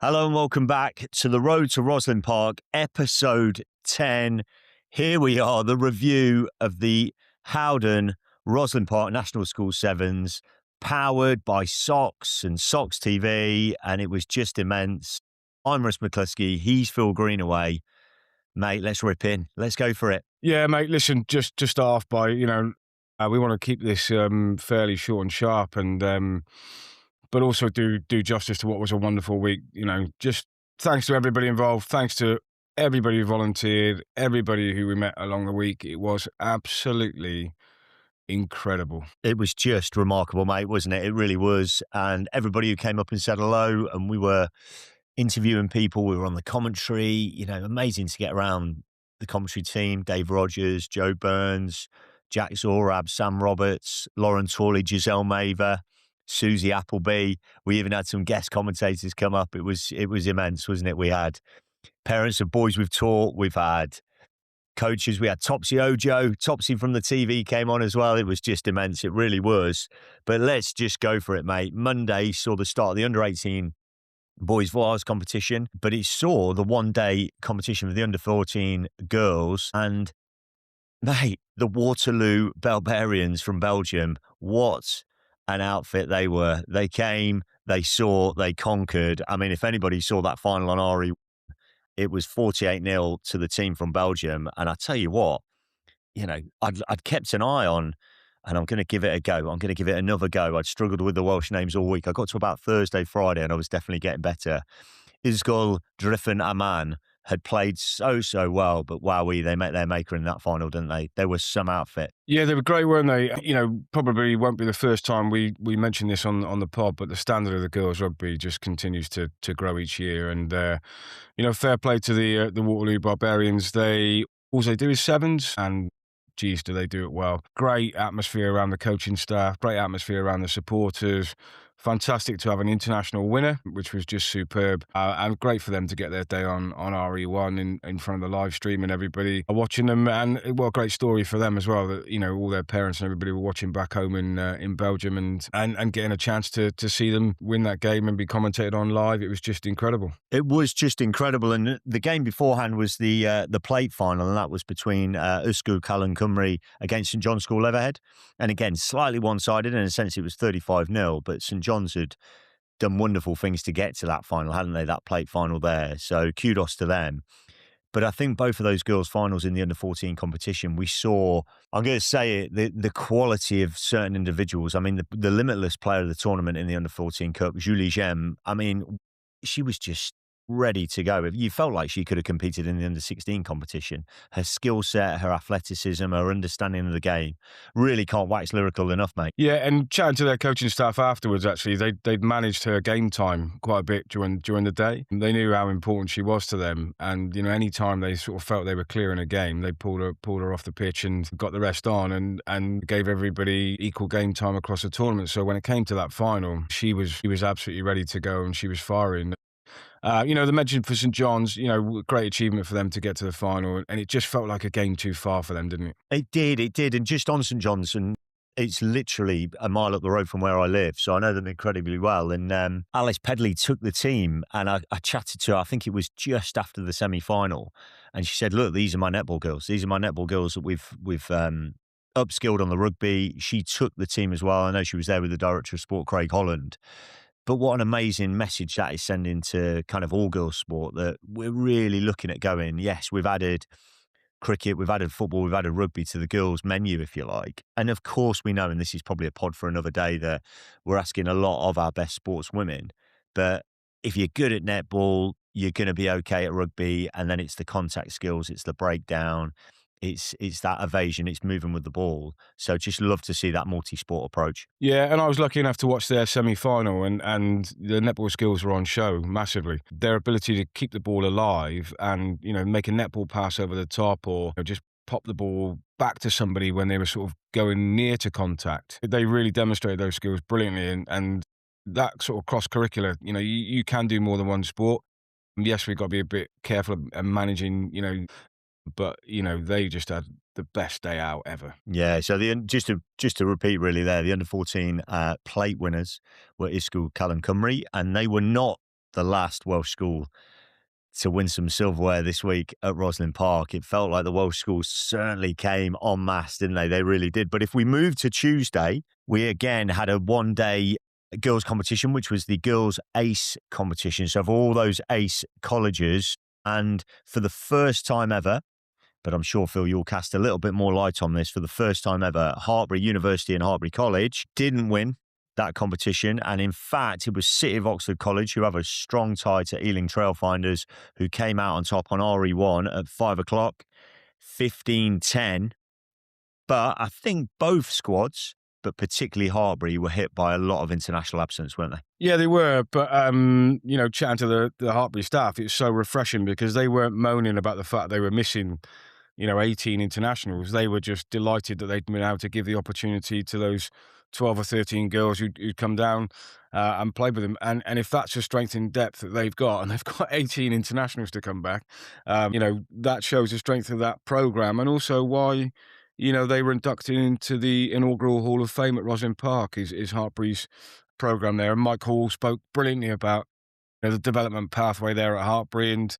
Hello and welcome back to the Road to Rosslyn Park, episode 10. Here we are, the review of the Howden Rosslyn Park National School Sevens, powered by Sox and Sox TV, and it was just immense. I'm Russ McCluskey, he's Phil Greenaway. Mate, let's rip in. Let's go for it. Yeah, mate, listen, just start off by, we want to keep this fairly short and sharp and but also do justice to what was a wonderful week. Just thanks to everybody involved, thanks to everybody who volunteered, everybody who we met along the week. It was absolutely incredible. It was just remarkable, mate, wasn't it? It really was. And everybody who came up and said hello, and we were interviewing people, we were on the commentary, amazing to get around the commentary team, Dave Rogers, Joe Burns, Jack Zorab, Sam Roberts, Lauren Torley, Giselle Maver, Susie Appleby. We even had some guest commentators come up. It was immense, wasn't it? We had parents of boys we've taught. We've had coaches. We had Topsy Ojo. Topsy from the TV came on as well. It was just immense. It really was. But let's just go for it, mate. Monday saw the start of the under-18 boys voile competition, but it saw the one-day competition for the under-14 girls. And, mate, the Waterloo Barbarians from Belgium, what an outfit they were. They came, they saw, they conquered. I mean, if anybody saw that final on RE, it was 48-0 to the team from Belgium. And I tell you what, I'd kept an eye on, and I'm going to give it a go. I'm going to give it another go. I'd struggled with the Welsh names all week. I got to about Thursday, Friday, and I was definitely getting better. Isgol Driffen Aman had played so well, but wowee, they met their maker in that final, didn't they? There was some outfit. Yeah, they were great, weren't they? Probably won't be the first time we mentioned this on the pod, but the standard of the girls' rugby just continues to grow each year. And, fair play to the Waterloo Barbarians. All they do is sevens, and geez, do they do it well. Great atmosphere around the coaching staff, great atmosphere around the supporters. Fantastic to have an international winner, which was just superb. And great for them to get their day on RE1 in front of the live stream and everybody watching them. And what a great story for them as well, that, all their parents and everybody were watching back home in Belgium and getting a chance to see them win that game and be commentated on live. It was just incredible. It was just incredible. And the game beforehand was the plate final, and that was between Ysgol Callan Cymru against St John's School Leatherhead. And again, slightly one-sided. In a sense, it was 35-0, but St John's had done wonderful things to get to that final, hadn't they? That plate final there. So kudos to them. But I think both of those girls' finals in the under-14 competition, we saw, I'm going to say it, the quality of certain individuals. I mean, the limitless player of the tournament in the under-14 Cup, Julie Gem, I mean, she was just ready to go. You felt like she could have competed in the under-16 competition. Her skill set, her athleticism, her understanding of the game, really can't wax lyrical enough, mate. Yeah, and chatting to their coaching staff afterwards, actually, they'd managed her game time quite a bit during the day. They knew how important she was to them, and any time they sort of felt they were clearing a game, they pulled her off the pitch and got the rest on, and gave everybody equal game time across the tournament. So when it came to that final, she was absolutely ready to go, and she was firing. The mention for St John's, great achievement for them to get to the final, and it just felt like a game too far for them, didn't it? It did. And just on St John's, and it's literally a mile up the road from where I live, so I know them incredibly well. And Alice Pedley took the team, and I chatted to her, I think it was just after the semi-final, and she said, look, these are my netball girls. These are my netball girls that we've upskilled on the rugby. She took the team as well. I know she was there with the Director of Sport, Craig Holland. But what an amazing message that is sending to kind of all girls sport, that we're really looking at going, yes, we've added cricket, we've added football, we've added rugby to the girls' menu, if you like. And of course we know, and this is probably a pod for another day, that we're asking a lot of our best sports women. But if you're good at netball, you're going to be okay at rugby. And then it's the contact skills, it's the breakdown, it's that evasion, it's moving with the ball. So just love to see that multi-sport approach. Yeah, and I was lucky enough to watch their semi-final, and the netball skills were on show massively. Their ability to keep the ball alive and, make a netball pass over the top, or just pop the ball back to somebody when they were sort of going near to contact. They really demonstrated those skills brilliantly, and that sort of cross-curricular, you can do more than one sport. Yes, we've got to be a bit careful of managing, but they just had the best day out ever. Yeah, so just to repeat really there, the under-14 plate winners were Ysgol Callan Cymru, and they were not the last Welsh school to win some silverware this week at Rosslyn Park. It felt like the Welsh schools certainly came en masse, didn't they? They really did. But if we move to Tuesday, we again had a one-day girls competition, which was the girls ace competition. So for all those ace colleges, and for the first time ever, but I'm sure, Phil, you'll cast a little bit more light on this. For the first time ever, Hartpury University and Hartpury College didn't win that competition. And in fact, it was City of Oxford College, who have a strong tie to Ealing Trailfinders, who came out on top on RE1 at 5 o'clock, 15-10. But I think both squads, but particularly Hartpury, were hit by a lot of international absence, weren't they? Yeah, they were, but chatting to the Hartpury staff, it's so refreshing because they weren't moaning about the fact they were missing 18 internationals. They were just delighted that they'd been able to give the opportunity to those 12 or 13 girls who'd come down and play with them. And if that's a strength in depth that they've got, and they've got 18 internationals to come back, that shows the strength of that programme, and also why, they were inducted into the inaugural Hall of Fame at Rosslyn Park is Hartpury's programme there. And Mike Hall spoke brilliantly about the development pathway there at Hartpury, and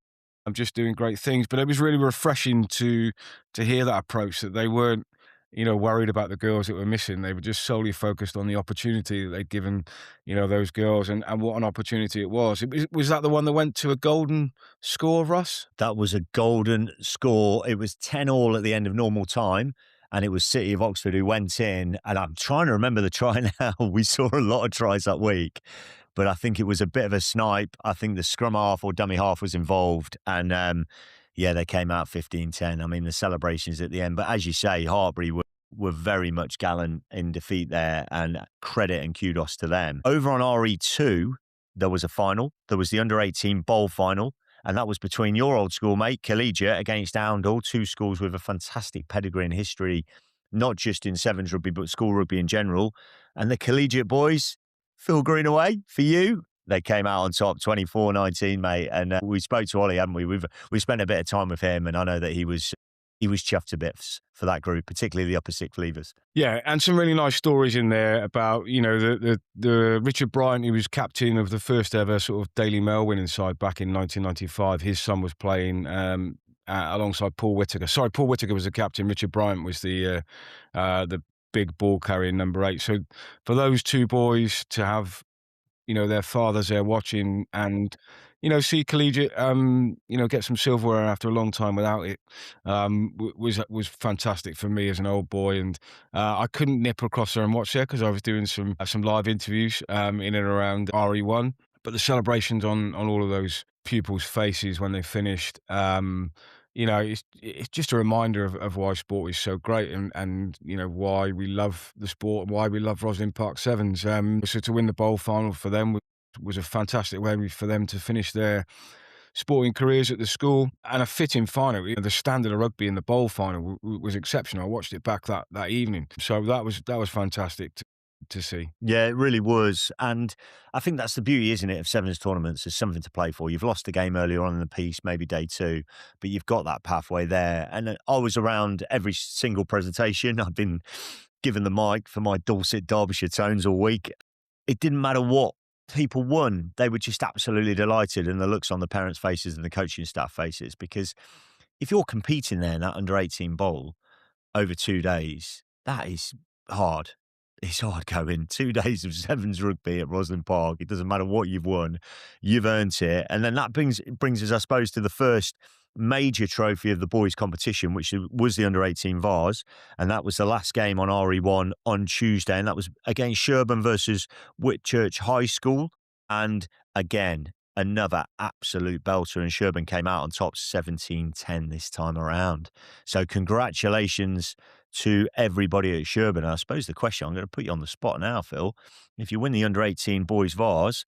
I'm just doing great things. But it was really refreshing to hear that approach, that they weren't, worried about the girls that were missing. They were just solely focused on the opportunity that they'd given, those girls, and what an opportunity it was. Was that the one that went to a golden score, Russ? That was a golden score. It was 10-all at the end of normal time. And it was City of Oxford who went in. And I'm trying to remember the try now. We saw a lot of tries that week, but I think it was a bit of a snipe. I think the scrum half or dummy half was involved. And they came out 15-10. I mean, the celebrations at the end. But as you say, Hartpury were very much gallant in defeat there, and credit and kudos to them. Over on RE2, there was a final. There was the under-18 bowl final. And that was between your old schoolmate, Collegiate, against Oundle, two schools with a fantastic pedigree and history, not just in sevens rugby, but school rugby in general. And the Collegiate boys, Phil Greenaway, for you, they came out on top 24-19, mate. And we spoke to Ollie, haven't we? We spent a bit of time with him, and I know that he was chuffed to bits for that group, particularly the upper six leavers. Yeah, and some really nice stories in there about, the Richard Bryant, who was captain of the first ever sort of Daily Mail winning side back in 1995. His son was playing alongside Paul Whittaker. Sorry, Paul Whittaker was the captain. Richard Bryant was the big ball carrying number 8. So for those two boys to have, their fathers there watching, and see Collegiate, get some silverware after a long time without it, was fantastic for me as an old boy. And I couldn't nip across there and watch there because I was doing some live interviews in and around RE1. But the celebrations on all of those pupils' faces when they finished, it's just a reminder of why sport is so great, and why we love the sport and why we love Rosslyn Park Sevens. So to win the bowl final for them was a fantastic way for them to finish their sporting careers at the school, and a fitting final. The standard of rugby in the bowl final was exceptional. I watched it back that evening, so that was fantastic to see. Yeah, it really was. And I think that's the beauty, isn't it, of sevens tournaments. There's something to play for. You've lost a game earlier on in the piece, maybe day 2, but you've got that pathway there. And I was around every single presentation. I've been given the mic for my dulcet Derbyshire tones all week. It didn't matter what people won. They were just absolutely delighted, and the looks on the parents' faces and the coaching staff faces, because if you're competing there in that under-18 bowl over 2 days, that is hard. It's hard going. 2 days of sevens rugby at Rosslyn Park. It doesn't matter what you've won, you've earned it. And then that brings us, I suppose, to the first major trophy of the boys' competition, which was the under-18 Vars. And that was the last game on RE1 on Tuesday. And that was against Sherburn versus Whitchurch High School. And again, another absolute belter. And Sherburn came out on top 17-10 this time around. So congratulations to everybody at Sherburn. I suppose the question, I'm going to put you on the spot now, Phil. If you win the under-18 boys Vars,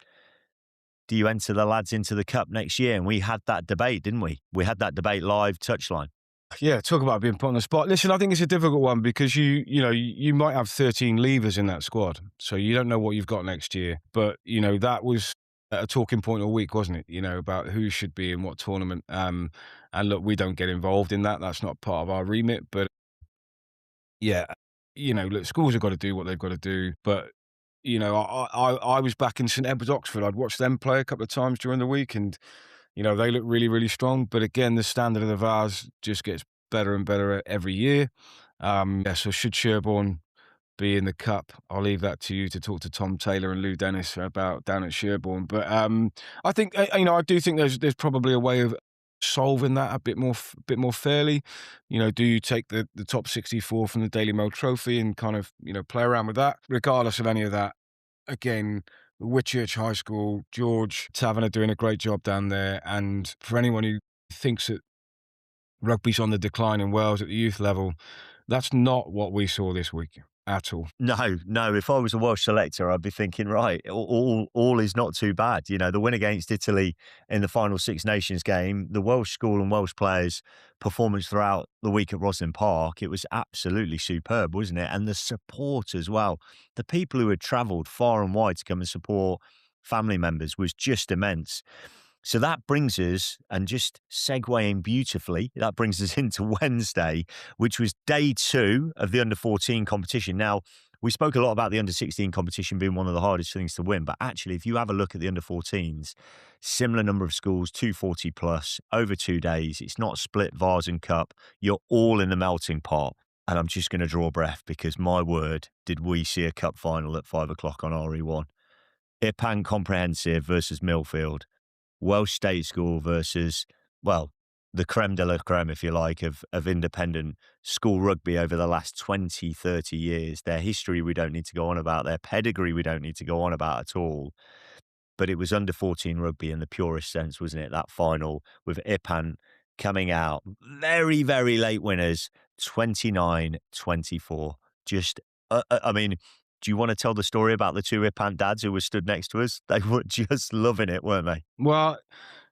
do you enter the lads into the cup next year? And we had that debate, didn't we? We had that debate live touchline. Yeah, talk about being put on the spot. Listen, I think it's a difficult one because you might have 13 leavers in that squad, so you don't know what you've got next year. But that was a talking point all week, wasn't it? About who should be in what tournament. And look, we don't get involved in that. That's not part of our remit. But yeah, look, schools have got to do what they've got to do. But I was back in St Edward's, Oxford. I'd watched them play a couple of times during the week, and they look really, really strong. But again, the standard of the Vars just gets better and better every year. Yeah, so should Sherborne be in the cup, I'll leave that to you to talk to Tom Taylor and Lou Dennis about down at Sherborne. But I think I do think there's probably a way of solving that a bit more fairly. Do you take the top 64 from the Daily Mail Trophy and kind of play around with that? Regardless of any of that, again, Whitchurch High School, George Taverner are doing a great job down there. And for anyone who thinks that rugby's on the decline in Wales at the youth level, that's not what we saw this week at all. No, no. If I was a Welsh selector, I'd be thinking, right, all is not too bad. The win against Italy in the final Six Nations game, the Welsh school and Welsh players' performance throughout the week at Rosslyn Park, it was absolutely superb, wasn't it? And the support as well. The people who had travelled far and wide to come and support family members was just immense. So that brings us, and just segueing beautifully, that brings us into Wednesday, which was day 2 of the under-14 competition. Now, we spoke a lot about the under-16 competition being one of the hardest things to win, but actually, if you have a look at the under-14s, similar number of schools, 240 plus, over 2 days. It's not split Vars and Cup. You're all in the melting pot. And I'm just going to draw breath because, my word, did we see a cup final at 5 o'clock on RE1. Ipan Comprehensive versus Millfield. Welsh State School versus, well, the creme de la creme, if you like, of independent school rugby over the last 20, 30 years. Their history we don't need to go on about. Their pedigree we don't need to go on about at all. But it was under 14 rugby in the purest sense, wasn't it? That final with Ipan coming out. Very, very late winners, 29-24. Just, I mean, do you want to tell the story about the two Ipan dads who were stood next to us? They were just loving it, weren't they? Well,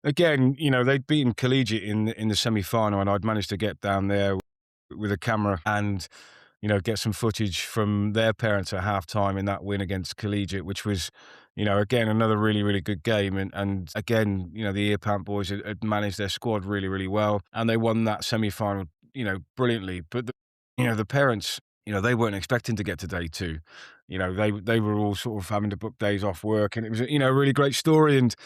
again, they'd beaten Collegiate in the semi-final, and I'd managed to get down there with a camera and get some footage from their parents at halftime in that win against Collegiate, which was, again, another really, really good game. And again, the Earpant boys had managed their squad really, really well, and they won that semi-final, brilliantly. But the parents, they weren't expecting to get to day 2. They were all sort of having to book days off work, and it was, a really great story. And,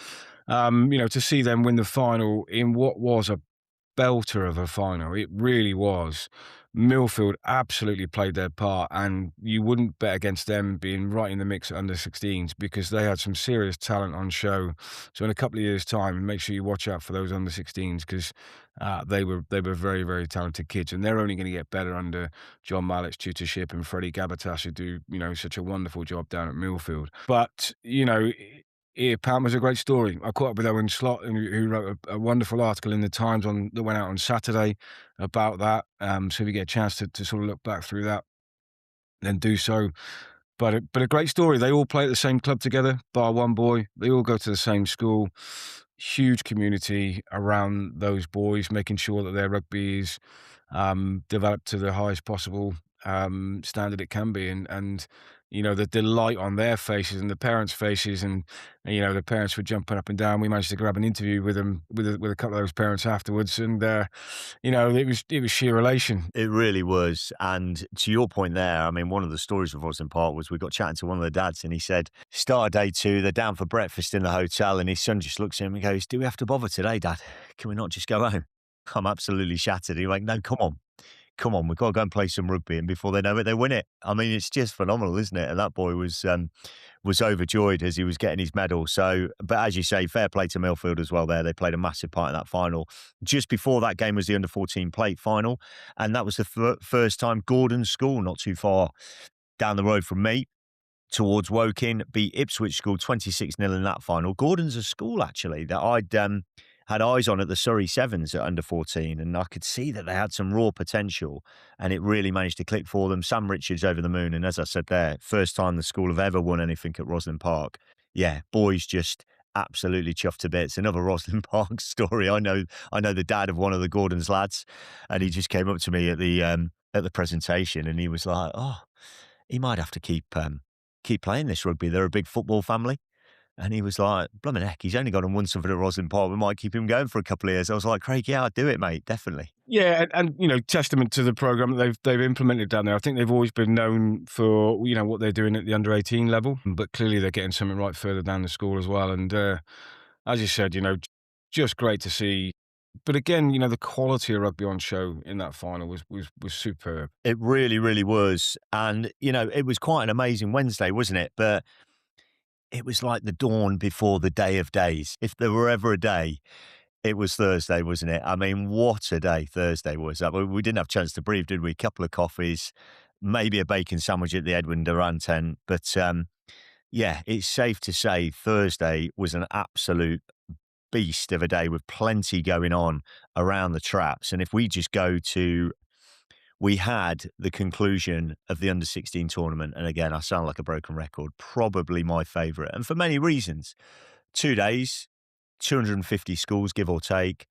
to see them win the final in what was a belter of a final, it really was. Millfield absolutely played their part, and you wouldn't bet against them being right in the mix at under 16s because they had some serious talent on show. So in a couple of years' time, make sure you watch out for those under 16s because they were very, very talented kids, and they're only going to get better under John Mallett's tutorship and Freddie Gabatas, who do such a wonderful job down at Millfield. But Pam was a great story. I caught up with Owen Slott, who wrote a wonderful article in the Times that went out on Saturday about that. So if you get a chance to sort of look back through that, then do so. But a great story. They all play at the same club together, bar one boy. They all go to the same school. Huge community around those boys, making sure that their rugby is developed to the highest possible standard it can be, and the delight on their faces and the parents' faces, and the parents were jumping up and down. We managed to grab an interview with them with a couple of those parents afterwards, and it was sheer elation. It really was. And to your point there, I mean, one of the stories of Rosslyn Park was we got chatting to one of the dads, and he said, start of day 2, they're down for breakfast in the hotel, and his son just looks at him and goes, do we have to bother today, Dad? Can we not just go home? I'm absolutely shattered. He's like, no, come on, we've got to go and play some rugby. And before they know it, they win it. I mean, it's just phenomenal, isn't it? And that boy was overjoyed as he was getting his medal. So, but as you say, fair play to Millfield as well there. They played a massive part in that final. Just before that game was the under-14 plate final. And that was the first time Gordon's School, not too far down the road from me, towards Woking, beat Ipswich School 26-0 in that final. Gordon's a school, actually, that I'd had eyes on at the Surrey Sevens at under 14, and I could see that they had some raw potential, and it really managed to click for them. Sam Richards over the moon, and as I said there, first time the school have ever won anything at Rosslyn Park. Yeah, boys just absolutely chuffed to bits. Another Rosslyn Park story. I know the dad of one of the Gordon's lads, and he just came up to me at the presentation, and he was like, "Oh, he might have to keep playing this rugby. They're a big football family." And he was like, "Blooming heck, he's only gone and won something at Rosslyn Park. We might keep him going for a couple of years." I was like, "Craig, yeah, I'd do it, mate, definitely." Yeah, and testament to the program that they've implemented down there. I think they've always been known for what they're doing at the under 18 level, but clearly they're getting something right further down the school as well. And as you said, just great to see. But again, the quality of rugby on show in that final was superb. It really, really was. And, it was quite an amazing Wednesday, wasn't it? But it was like the dawn before the day of days. If there were ever a day, it was Thursday, wasn't it? I mean, what a day Thursday was. We didn't have a chance to breathe, did we? A couple of coffees, maybe a bacon sandwich at the Edwin Durant tent. But yeah, it's safe to say Thursday was an absolute beast of a day with plenty going on around the traps. And if we just go to, we had the conclusion of the under 16 tournament. And again, I sound like a broken record, probably my favourite, and for many reasons. 2 days, 250 schools, give or take.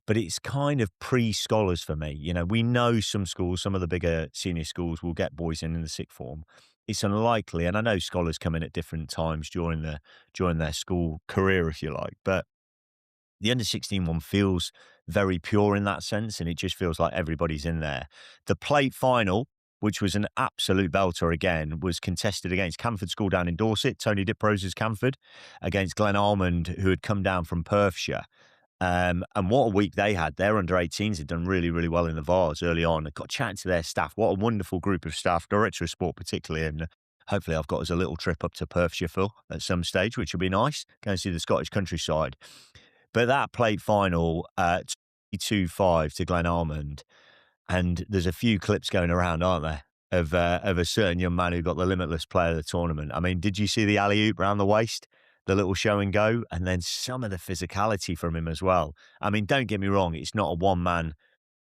But it's kind of pre-scholars for me. We know some schools, some of the bigger senior schools will get boys in the sixth form. It's unlikely, and I know scholars come in at different times during their school career, if you like. But the under 16 one feels very pure in that sense, and it just feels like everybody's in there. The plate final, which was an absolute belter again, was contested against Camford School down in Dorset, Tony Diprose's Camford, against Glen Almond, who had come down from Perthshire. And what a week they had. Their under 18s had done really, really well in the Vars early on. I got chatting to their staff. What a wonderful group of staff, director of sport particularly. And hopefully I've got us a little trip up to Perthshire, Phil, at some stage, which will be nice. Go and see the Scottish countryside. But that played final at 2-5 to Glen Almond, and there's a few clips going around, aren't there, of a certain young man who got the limitless player of the tournament. I mean, did you see the alley-oop round the waist, the little show and go, and then some of the physicality from him as well? I mean, don't get me wrong, it's not a one-man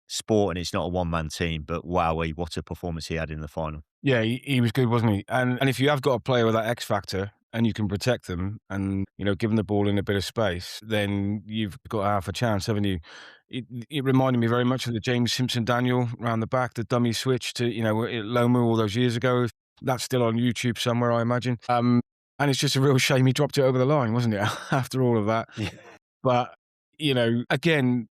sport and it's not a one-man team, but wowee, what a performance he had in the final. Yeah, he was good, wasn't he? And if you have got a player with that X factor and you can protect them and, give them the ball in a bit of space, then you've got half a chance, haven't you? It reminded me very much of the James Simpson Daniel round the back, the dummy switch to, at Loma all those years ago. That's still on YouTube somewhere, I imagine. And it's just a real shame he dropped it over the line, wasn't it? After all of that. Yeah. But, again,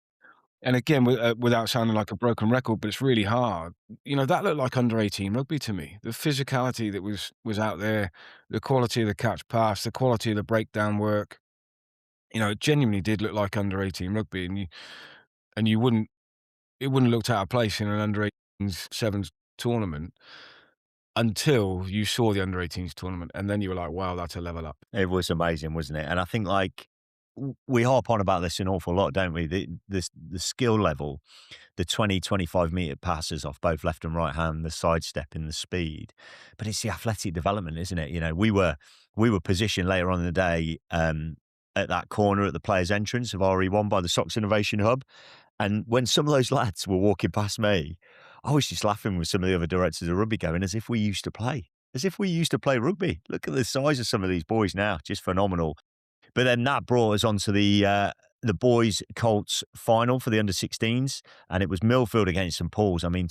and again, without sounding like a broken record, but it's really hard. That looked like under 18 rugby to me. The physicality that was out there, the quality of the catch pass, the quality of the breakdown work. It genuinely did look like under 18 rugby, and it wouldn't looked out of place in an under 18s sevens tournament until you saw the under 18s tournament, and then you were like, wow, that's a level up. It was amazing, wasn't it? And I think we harp on about this an awful lot, don't we? The skill level, the 20, 25 metre passes off both left and right hand, the sidestep and the speed. But it's the athletic development, isn't it? We were positioned later on in the day at that corner at the players' entrance of RE1 by the Sox Innovation Hub. And when some of those lads were walking past me, I was just laughing with some of the other directors of rugby going, as if we used to play. As if we used to play rugby. Look at the size of some of these boys now, just phenomenal. But then that brought us on to the boys Colts final for the under 16s, and it was Millfield against St Paul's. I mean,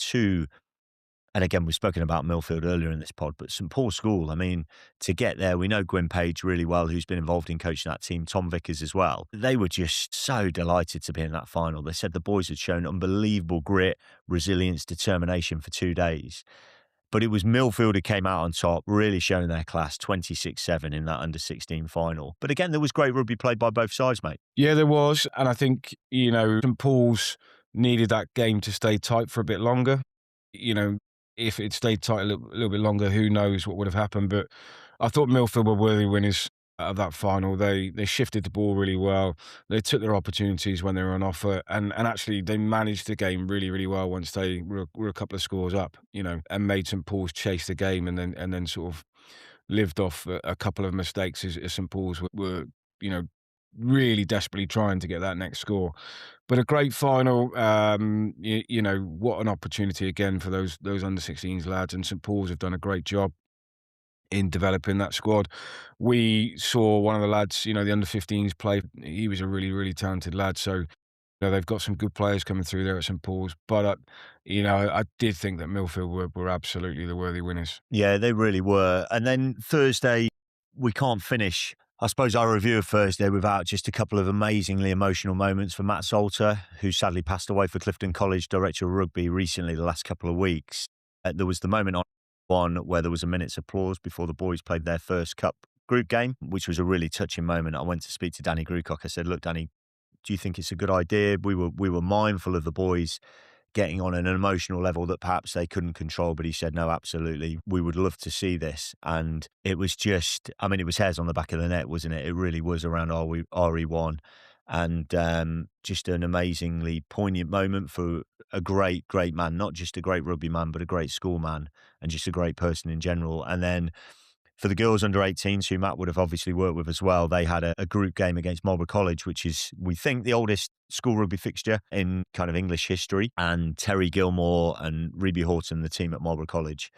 and again, we've spoken about Millfield earlier in this pod, but St Paul's School, I mean, to get there, we know Gwyn Page really well, who's been involved in coaching that team, Tom Vickers as well. They were just so delighted to be in that final. They said the boys had shown unbelievable grit, resilience, determination for 2 days. But it was Millfield who came out on top, really showing their class, 26-7 in that under-16 final. But again, there was great rugby played by both sides, mate. Yeah, there was. And I think, St Paul's needed that game to stay tight for a bit longer. If it stayed tight a little bit longer, who knows what would have happened. But I thought Millfield were worthy winners of that final. They shifted the ball really well. They took their opportunities when they were on offer, and actually they managed the game really, really well once they were a couple of scores up, and made St Paul's chase the game, and then sort of lived off a couple of mistakes as St Paul's were really desperately trying to get that next score. But a great final. What an opportunity again for those under 16s lads, and St Paul's have done a great job in developing that squad. We saw one of the lads, the under 15s play. He was a really, really talented lad. So, they've got some good players coming through there at St Paul's. But, I did think that Millfield were absolutely the worthy winners. Yeah, they really were. And then Thursday, we can't finish I suppose I'll review of Thursday without just a couple of amazingly emotional moments for Matt Salter, who sadly passed away for Clifton College director of rugby recently, the last couple of weeks. There was the moment on one where there was a minute's applause before the boys played their first cup group game, which was a really touching moment. I went to speak to Danny Grucock. I said, "Look, Danny, do you think it's a good idea?" We were mindful of the boys getting on an emotional level that perhaps they couldn't control. But he said, no, absolutely. We would love to see this. And it was just, I mean, it was hairs on the back of the neck, wasn't it? It really was around RE1. And just an amazingly poignant moment for a great, great man, not just a great rugby man, but a great school man and just a great person in general. And then for the girls under 18s, who Matt would have obviously worked with as well, they had a group game against Marlborough College, which is, we think, the oldest school rugby fixture in kind of English history. And Terry Gilmore and Reby Horton, the team at Marlborough College,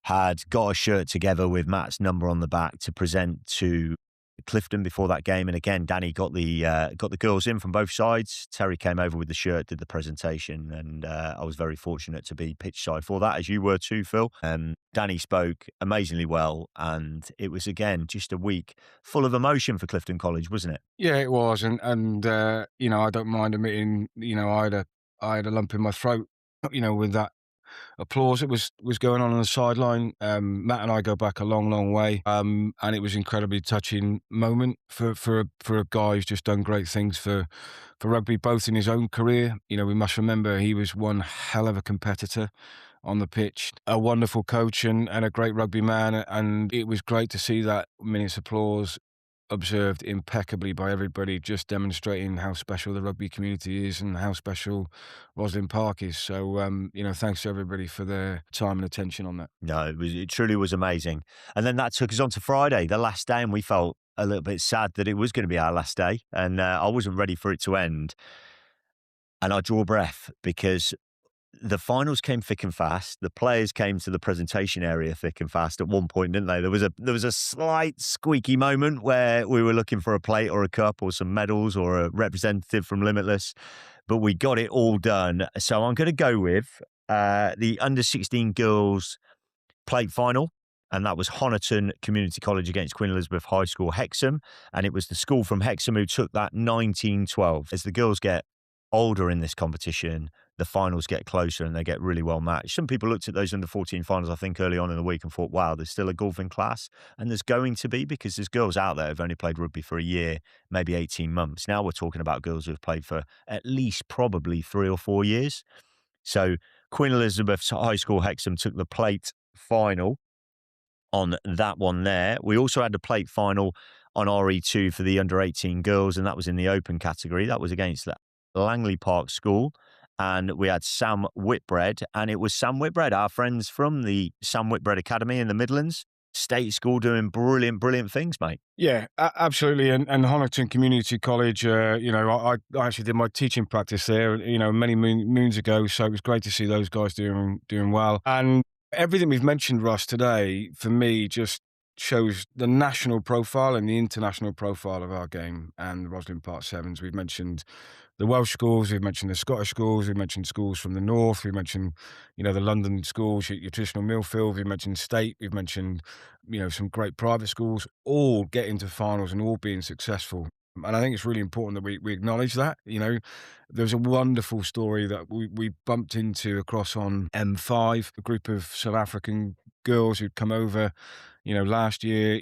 had got a shirt together with Matt's number on the back to present to Clifton before that game. And again, Danny got the girls in from both sides. Terry came over with the shirt, did the presentation, and I was very fortunate to be pitch side for that, as you were too, Phil. Danny spoke amazingly well, and it was again just a week full of emotion for Clifton College, wasn't it? Yeah, it was, and I don't mind admitting, I had a lump in my throat, with that applause that was going on the sideline. Matt and I go back a long, long way, and it was incredibly touching moment for a guy who's just done great things for rugby, both in his own career. We must remember he was one hell of a competitor on the pitch, a wonderful coach and a great rugby man, and it was great to see that minute's applause observed impeccably by everybody, just demonstrating how special the rugby community is and how special Rosslyn Park is. So, thanks to everybody for their time and attention on that. No, it truly was amazing. And then that took us on to Friday, the last day, and we felt a little bit sad that it was going to be our last day, and I wasn't ready for it to end. And I draw breath because the finals came thick and fast. The players came to the presentation area thick and fast at one point, didn't they? There was a slight squeaky moment where we were looking for a plate or a cup or some medals or a representative from Limitless, but we got it all done. So I'm going to go with the under 16 girls plate final. And that was Honiton Community College against Queen Elizabeth High School, Hexham. And it was the school from Hexham who took that 19-12. As the girls get older in this competition, the finals get closer and they get really well matched. Some people looked at those under 14 finals, I think, early on in the week and thought, wow, there's still a golfing class. And there's going to be, because there's girls out there who've only played rugby for a year, maybe 18 months. Now we're talking about girls who've played for at least probably 3 or 4 years. So Queen Elizabeth's High School Hexham took the plate final on that one there. We also had the plate final on RE2 for the under 18 girls, and that was in the open category. That was against the Langley Park School. And we had Sam Whitbread, and it was Sam Whitbread, our friends from the Sam Whitbread Academy in the Midlands. State school doing brilliant, brilliant things, mate. Yeah, absolutely. And Honiton Community College, I actually did my teaching practice there, many moons ago. So it was great to see those guys doing well. And everything we've mentioned, Russ, today, for me, just shows the national profile and the international profile of our game and the Rosslyn Park Sevens. We've mentioned the Welsh schools, we've mentioned the Scottish schools, we've mentioned schools from the north, we've mentioned, the London schools, your traditional Millfield, we've mentioned state, we've mentioned, some great private schools, all getting to finals and all being successful. And I think it's really important that we acknowledge that. There's a wonderful story that we bumped into across on M5, a group of South African girls who'd come over, last year,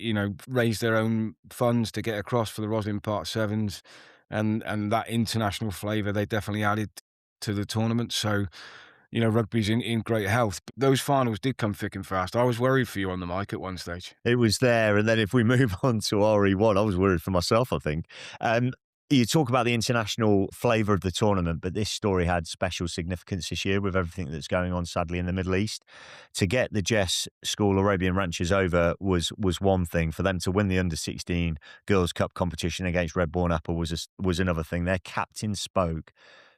raised their own funds to get across for the Rosslyn Park Sevens, and that international flavour they definitely added to the tournament. So, rugby's in great health. But those finals did come thick and fast. I was worried for you on the mic at one stage. It was there. And then if we move on to RE1, I was worried for myself, I think. You talk about the international flavour of the tournament, but this story had special significance this year with everything that's going on, sadly, in the Middle East. To get the Jess School Arabian Ranchers over was one thing. For them to win the under-16 Girls' Cup competition against Redbourne Apple was another thing. Their captain spoke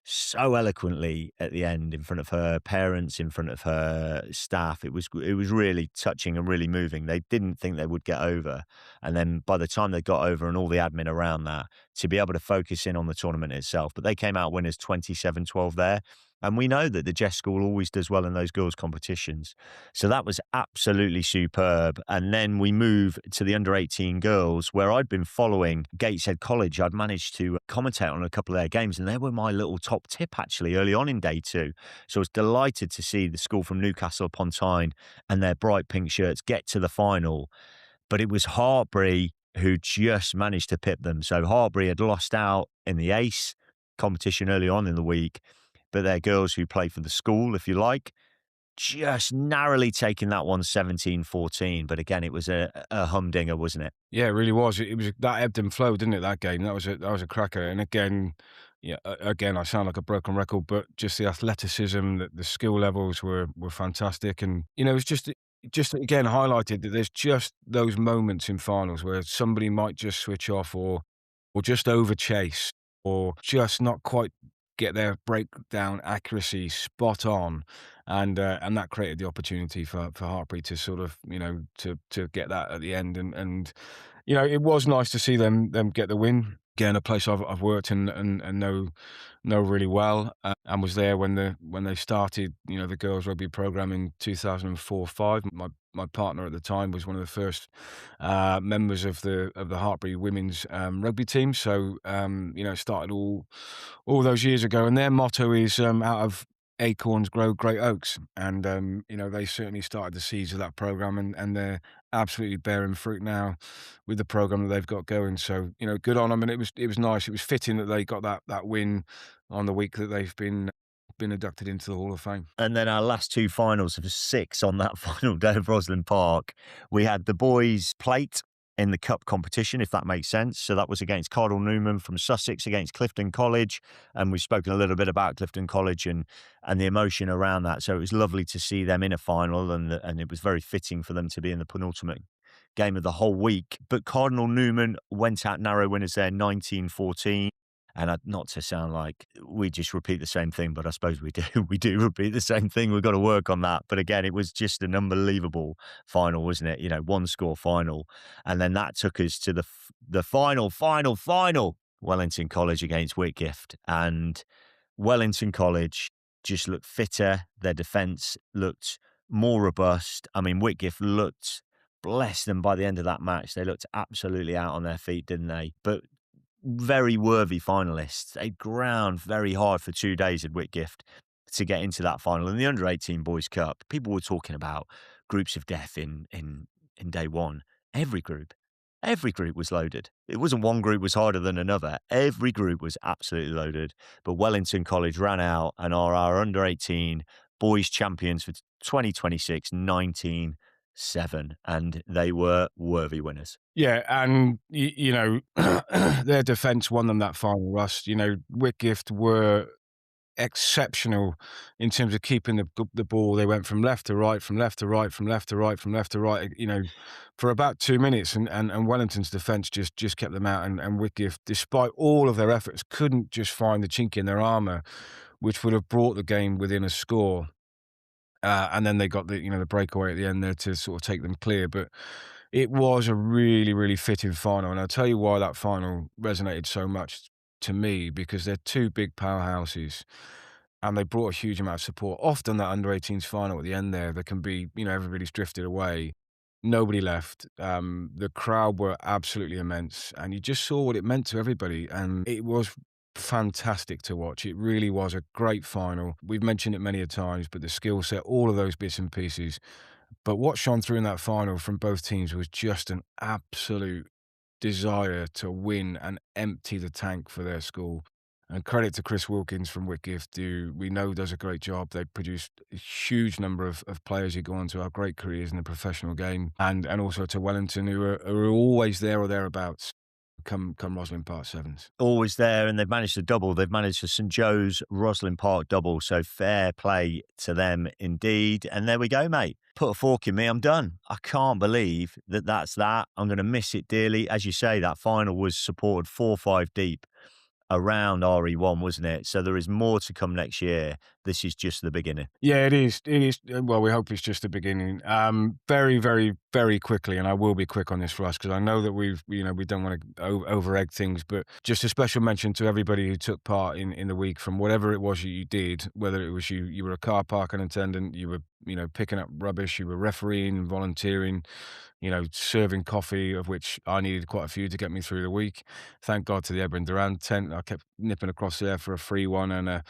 so eloquently at the end in front of her parents, in front of her staff. It was really touching and really moving. They didn't think they would get over. And then by the time they got over and all the admin around that, to be able to focus in on the tournament itself. But they came out winners 27-12 there. And we know that the Jess School always does well in those girls' competitions. So that was absolutely superb. And then we move to the under 18 girls, where I'd been following Gateshead College. I'd managed to commentate on a couple of their games, and they were my little top tip actually early on in day two. So I was delighted to see the school from Newcastle upon Tyne and their bright pink shirts get to the final. But it was Hartbury who just managed to pip them. So Hartbury had lost out in the Ace competition early on in the week, but their girls who play for the school, if you like, just narrowly taking that one 17-14. But again, it was a humdinger, wasn't it? Yeah, it really was. It was that ebbed and flowed, didn't it? That game. That was a cracker. And again, yeah, again, I sound like a broken record, but just the athleticism, the skill levels were fantastic, and it's just again highlighted that there's just those moments in finals where somebody might just switch off, or just over chase, or just not quite get their breakdown accuracy spot on, and that created the opportunity for Hartbury to sort of to get that at the end, and it was nice to see them get the win. Again, a place I've worked and know really well, and was there when they started, the girls rugby program in 2004-5. My partner at the time was one of the first members of the Hartbury women's rugby team. So it started all those years ago, and their motto is out of acorns grow great oaks, and they certainly started the seeds of that program, and they're absolutely bearing fruit now with the program that they've got going. So good on them, and it was nice. It was fitting that they got that win on the week that they've been inducted into the Hall of Fame. And then our last two finals of six on that final day of Rosslyn Park, we had the boys' plate in the cup competition, if that makes sense. So that was against Cardinal Newman from Sussex against Clifton College. And we've spoken a little bit about Clifton College and the emotion around that. So it was lovely to see them in a final, and it was very fitting for them to be in the penultimate game of the whole week. But Cardinal Newman went out narrow winners there, 19-14. And not to sound like we just repeat the same thing, but I suppose we do. We do repeat the same thing. We've got to work on that. But again, it was just an unbelievable final, wasn't it? One score final. And then that took us to the final. Wellington College against Whitgift. And Wellington College just looked fitter. Their defence looked more robust. I mean, Whitgift looked, bless them, by the end of that match. They looked absolutely out on their feet, didn't they? But very worthy finalists. They ground very hard for 2 days at Whitgift to get into that final. In the under 18 Boys Cup, people were talking about groups of death in day one. Every group was loaded. It wasn't one group was harder than another. Every group was absolutely loaded. But Wellington College ran out and are our under 18 boys champions for 2026, 19-7, and they were worthy winners. Yeah, and their defence won them that final, Russ. Whitgift were exceptional in terms of keeping the ball. They went from left to right, from left to right, from left to right, from left to right, for about 2 minutes, and Wellington's defence just kept them out, and Whitgift, despite all of their efforts, couldn't just find the chink in their armour, which would have brought the game within a score. And then they got the breakaway at the end there to sort of take them clear. But it was a really, really fitting final. And I'll tell you why that final resonated so much to me, because they're two big powerhouses and they brought a huge amount of support. Often that under-18s final at the end there can be, everybody's drifted away. Nobody left. The crowd were absolutely immense, and you just saw what it meant to everybody. And it was fantastic to watch. It really was a great final. We've mentioned it many a times, but the skill set, all of those bits and pieces. But what shone through in that final from both teams was just an absolute desire to win and empty the tank for their school. And credit to Chris Wilkins from Whitgift, who we know does a great job. They produced a huge number of players who go on to have great careers in the professional game. And also to Wellington, who are always there or thereabouts come Rosslyn Park Sevens. Always there, and they've managed to double. They've managed a St Joe's Rosslyn Park double, so fair play to them indeed. And there we go, mate. Put a fork in me, I'm done. I can't believe that's that. I'm going to miss it dearly. As you say, that final was supported 4-5 deep around RE1, wasn't it? So there is more to come next year. this is just the beginning. Yeah, it is. It is. Well, we hope it's just the beginning. Very, very, very quickly, and I will be quick on this for us because I know that we don't want to over egg things, but just a special mention to everybody who took part in the week from whatever it was you did, whether it was you were a car parking attendant, you were, picking up rubbish, you were refereeing, volunteering, serving coffee, of which I needed quite a few to get me through the week. Thank God to the Edwin Durand tent. I kept nipping across there for a free one and a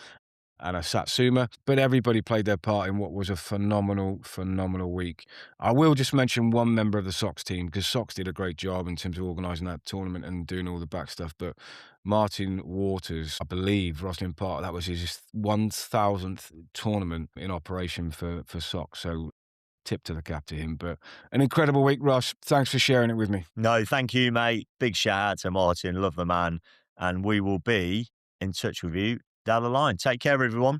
Satsuma, but everybody played their part in what was a phenomenal, phenomenal week. I will just mention one member of the Sox team because Sox did a great job in terms of organising that tournament and doing all the back stuff. But Martin Waters, I believe, Rosslyn Park, that was his 1000th tournament in operation for Sox. So tip to the cap to him. But an incredible week, Russ. Thanks for sharing it with me. No, thank you, mate. Big shout out to Martin. Love the man. And we will be in touch with you down the line. Take care, everyone.